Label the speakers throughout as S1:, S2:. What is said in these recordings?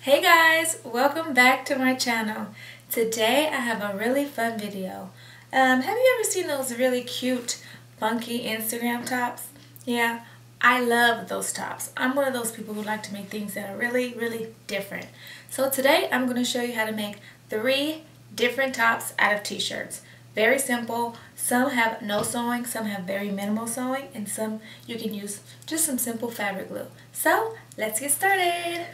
S1: Hey guys, welcome back to my channel. Today I have a really fun video. Have you ever seen those really cute, funky Instagram tops? Yeah, I love those tops. I'm one of those people who like to make things that are really different. So today I'm going to show you how to make 3 different tops out of t-shirts. Very simple. Some have no sewing, some have very minimal sewing, and some you can use just some simple fabric glue. So let's get started.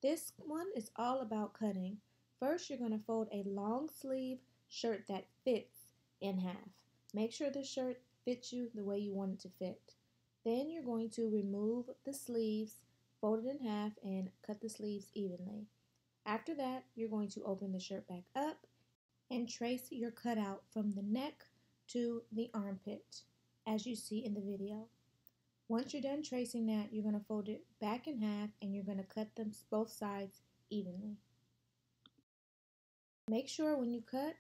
S1: This one is all about cutting. First, you're going to fold a long sleeve shirt that fits in half. Make sure the shirt fits you the way you want it to fit. Then you're going to remove the sleeves, fold it in half, and cut the sleeves evenly. After that, you're going to open the shirt back up and trace your cutout from the neck to the armpit, as you see in the video. Once you're done tracing that, you're going to fold it back in half and you're going to cut them both sides evenly. Make sure when you cut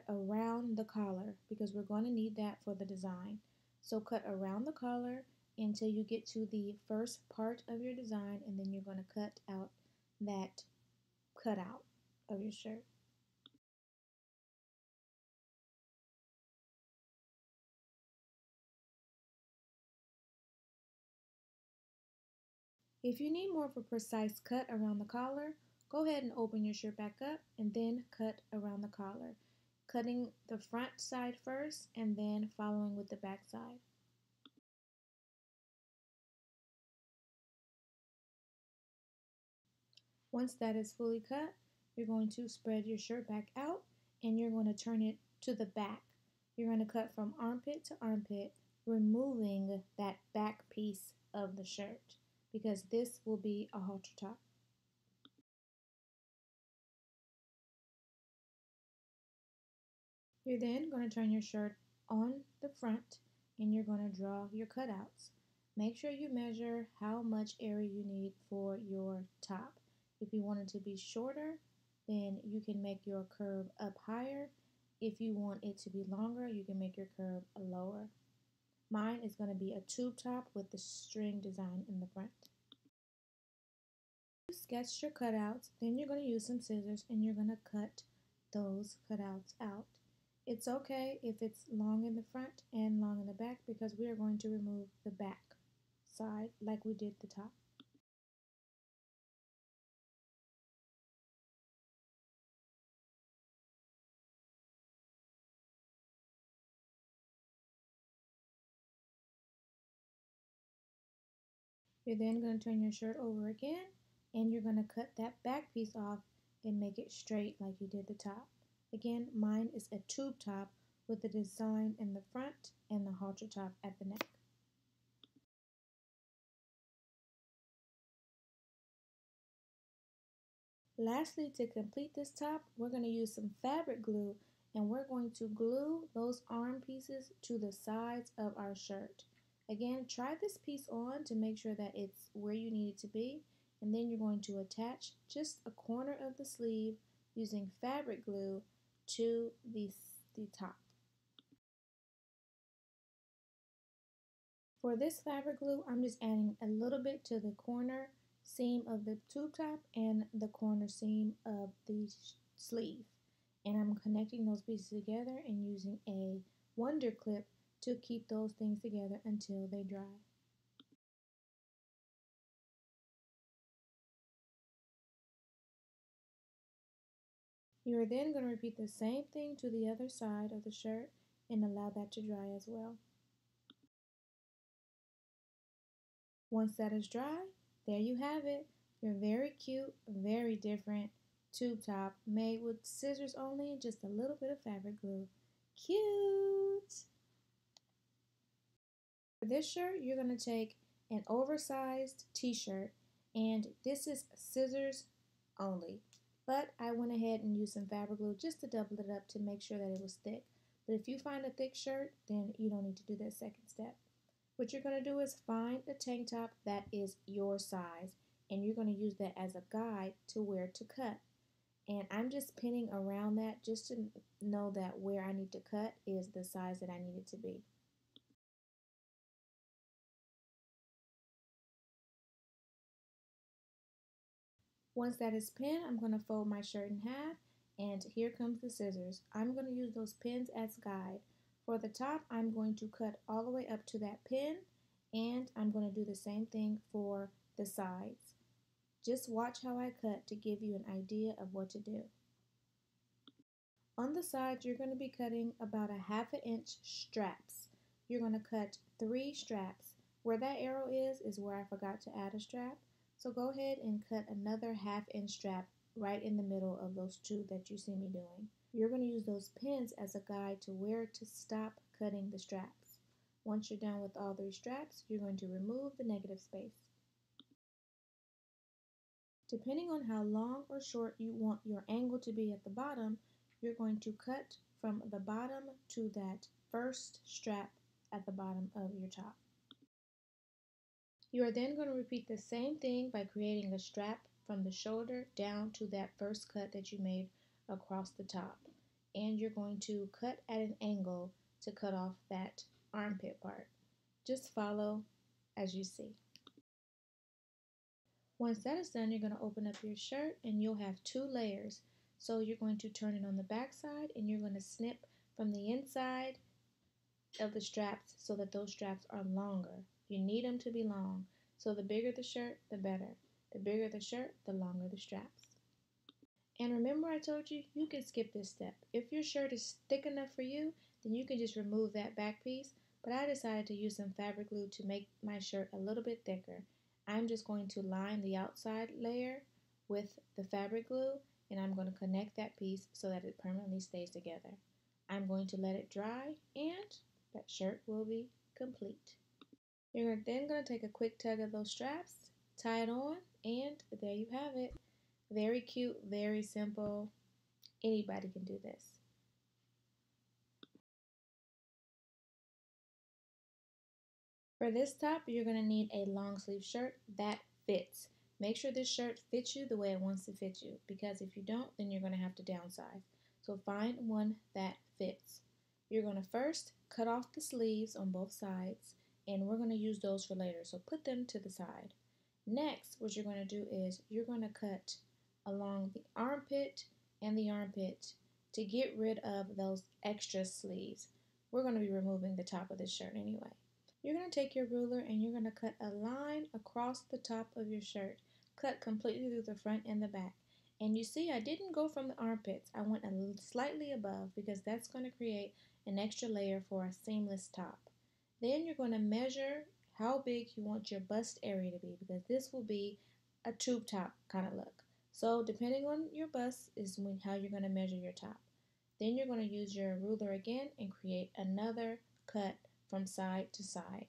S1: around the collar because we're going to need that for the design. So cut around the collar until you get to the first part of your design, and then you're going to cut out that cutout of your shirt. If you need more of a precise cut around the collar, go ahead and open your shirt back up and then cut around the collar, cutting the front side first and then following with the back side. Once that is fully cut, you're going to spread your shirt back out and you're going to turn it to the back. You're going to cut from armpit to armpit, removing that back piece of the shirt because this will be a halter top. You're then going to turn your shirt on the front and you're going to draw your cutouts. Make sure you measure how much area you need for your top. If you want it to be shorter, then you can make your curve up higher. If you want it to be longer, you can make your curve lower. Mine is going to be a tube top with the string design in the front. You sketch your cutouts, then you're going to use some scissors and you're going to cut those cutouts out. It's okay if it's long in the front and long in the back because we are going to remove the back side like we did the top. You're then going to turn your shirt over again and you're going to cut that back piece off and make it straight like you did the top. Again, mine is a tube top with the design in the front and the halter top at the neck. Lastly, to complete this top, we're going to use some fabric glue and we're going to glue those arm pieces to the sides of our shirt. Again, try this piece on to make sure that it's where you need it to be, and then you're going to attach just a corner of the sleeve using fabric glue to the top. For this fabric glue, I'm just adding a little bit to the corner seam of the tube top and the corner seam of the sleeve. And I'm connecting those pieces together and using a wonder clip to keep those things together until they dry. You are then going to repeat the same thing to the other side of the shirt and allow that to dry as well. Once that is dry, there you have it. Your very cute, very different tube top made with scissors only and just a little bit of fabric glue. Cute! For this shirt, you're going to take an oversized t-shirt, and this is scissors only. But I went ahead and used some fabric glue just to double it up to make sure that it was thick. But if you find a thick shirt, then you don't need to do that second step. What you're going to do is find a tank top that is your size, and you're going to use that as a guide to where to cut. And I'm just pinning around that just to know that where I need to cut is the size that I need it to be. Once that is pinned, I'm going to fold my shirt in half, and here comes the scissors. I'm going to use those pins as guide. For the top, I'm going to cut all the way up to that pin, and I'm going to do the same thing for the sides. Just watch how I cut to give you an idea of what to do. On the sides, you're going to be cutting about a 1/2 inch straps. You're going to cut 3 straps. Where that arrow is where I forgot to add a strap. So go ahead and cut another 1/2 inch strap right in the middle of those 2 that you see me doing. You're going to use those pins as a guide to where to stop cutting the straps. Once you're done with all 3 straps, you're going to remove the negative space. Depending on how long or short you want your angle to be at the bottom, you're going to cut from the bottom to that first strap at the bottom of your top. You are then going to repeat the same thing by creating a strap from the shoulder down to that first cut that you made across the top. And you're going to cut at an angle to cut off that armpit part. Just follow as you see. Once that is done, you're going to open up your shirt and you'll have 2 layers. So you're going to turn it on the back side and you're going to snip from the inside of the straps so that those straps are longer. You need them to be long. So the bigger the shirt, the better. The bigger the shirt, the longer the straps. And remember I told you, you can skip this step. If your shirt is thick enough for you, then you can just remove that back piece. But I decided to use some fabric glue to make my shirt a little bit thicker. I'm just going to line the outside layer with the fabric glue, and I'm going to connect that piece so that it permanently stays together. I'm going to let it dry, and that shirt will be complete. You're then going to take a quick tug of those straps, tie it on, and there you have it. Very cute, very simple. Anybody can do this. For this top, you're going to need a long sleeve shirt that fits. Make sure this shirt fits you the way it wants to fit you, because if you don't, then you're going to have to downsize. So find one that fits. You're going to first cut off the sleeves on both sides, and we're going to use those for later, so put them to the side. Next, what you're going to do is you're going to cut along the armpit and the armpit to get rid of those extra sleeves. We're going to be removing the top of this shirt anyway. You're going to take your ruler and you're going to cut a line across the top of your shirt. Cut completely through the front and the back. And you see I didn't go from the armpits. I went slightly above because that's going to create an extra layer for a seamless top. Then you're going to measure how big you want your bust area to be, because this will be a tube top kind of look. So depending on your bust is how you're going to measure your top. Then you're going to use your ruler again and create another cut from side to side,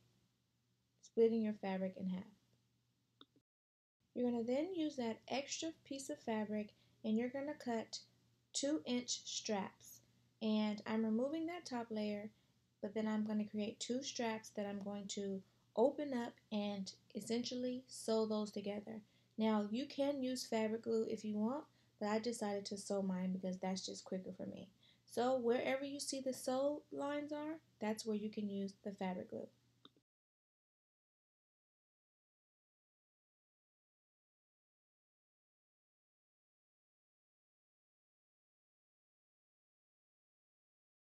S1: splitting your fabric in half. You're going to then use that extra piece of fabric and you're going to cut 2-inch straps. And I'm removing that top layer, but then I'm going to create 2 straps that I'm going to open up and essentially sew those together. Now you can use fabric glue if you want, but I decided to sew mine because that's just quicker for me. So wherever you see the sew lines are, that's where you can use the fabric glue.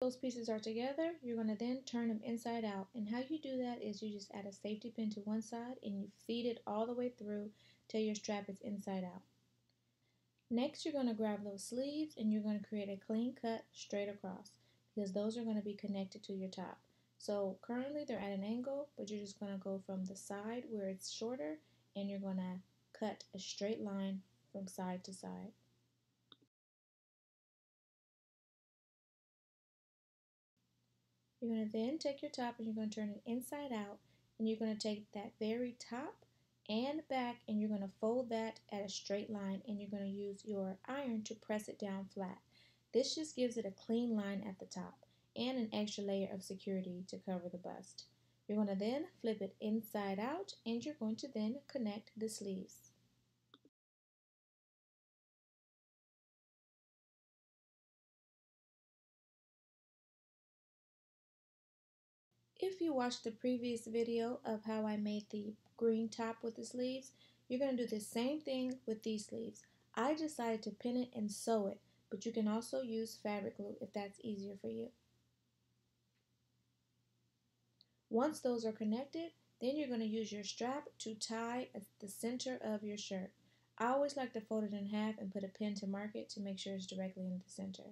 S1: Those pieces are together, you're going to then turn them inside out. And how you do that is you just add a safety pin to one side and you feed it all the way through till your strap is inside out. Next, you're going to grab those sleeves and you're going to create a clean cut straight across, because those are going to be connected to your top. So currently they're at an angle, but you're just going to go from the side where it's shorter and you're going to cut a straight line from side to side. You're going to then take your top and you're going to turn it inside out, and you're going to take that very top and back and you're going to fold that at a straight line, and you're going to use your iron to press it down flat. This just gives it a clean line at the top and an extra layer of security to cover the bust. You're going to then flip it inside out and you're going to then connect the sleeves. If you watched the previous video of how I made the green top with the sleeves, you're going to do the same thing with these sleeves. I decided to pin it and sew it, but you can also use fabric glue if that's easier for you. Once those are connected, then you're going to use your strap to tie at the center of your shirt. I always like to fold it in half and put a pin to mark it to make sure it's directly in the center.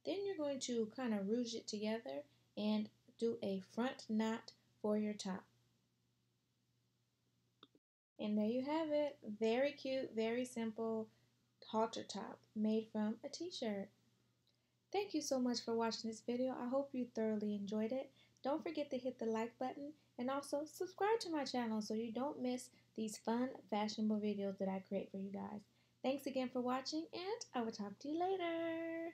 S1: Then you're going to kind of ruche it together and do a front knot for your top. And there you have it. Very cute, very simple halter top made from a t-shirt. Thank you so much for watching this video. I hope you thoroughly enjoyed it. Don't forget to hit the like button and also subscribe to my channel so you don't miss these fun, fashionable videos that I create for you guys. Thanks again for watching, and I will talk to you later.